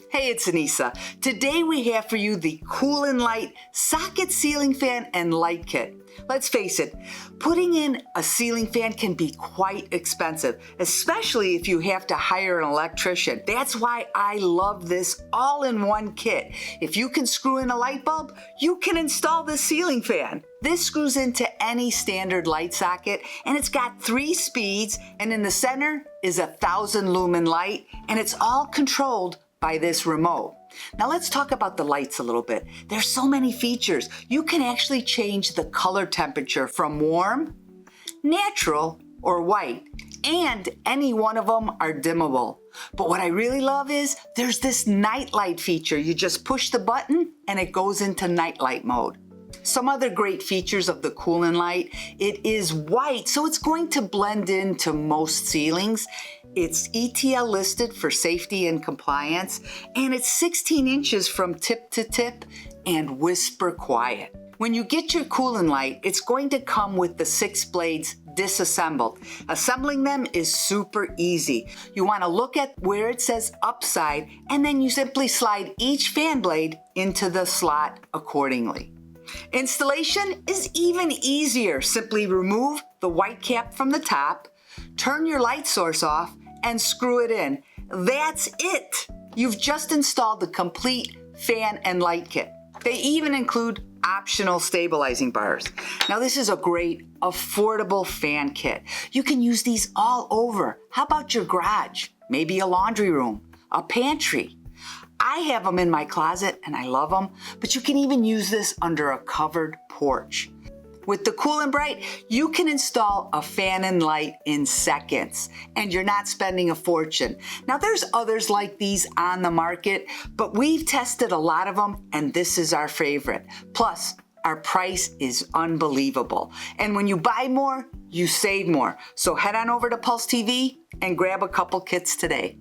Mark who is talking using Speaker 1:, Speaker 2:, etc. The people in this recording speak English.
Speaker 1: Hey, it's Anissa. Today we have for you the Cool & Light Socket Ceiling Fan and Light Kit. Let's face it, putting in a ceiling fan can be quite expensive, especially if you have to hire an electrician. That's why I love this all-in-one kit. If you can screw in a light bulb, you can install the ceiling fan. This screws into any standard light socket, and it's got 3 speeds, and in the center is a 1000 lumen light, and it's all controlled by this remote. Now let's talk about the lights a little bit. There's so many features. You can actually change the color temperature from warm, natural, or white, and any one of them are dimmable. But what I really love is there's this Nightlight feature. You just push the button and it goes into Nightlight mode. Some other great features of the Cool & Light, it is white, so it's going to blend into most ceilings. It's ETL listed for safety and compliance, and it's 16 inches from tip to tip and whisper quiet. When you get your Cool & Light, it's going to come with the 6 blades disassembled. Assembling them is super easy. You want to look at where it says upside, and then you simply slide each fan blade into the slot accordingly. Installation is even easier. Simply remove the white cap from the top, turn your light source off, and screw it in. That's it! You've just installed the complete fan and light kit. They even include optional stabilizing bars. Now this is a great, affordable fan kit. You can use these all over. How about your garage? Maybe a laundry room, a pantry. I have them in my closet and I love them, but you can even use this under a covered porch. With the Cool & Bright, you can install a fan and light in seconds, and you're not spending a fortune. Now there's others like these on the market, but we've tested a lot of them, and this is our favorite. Plus, our price is unbelievable. And when you buy more, you save more. So head on over to PulseTV and grab a couple kits today.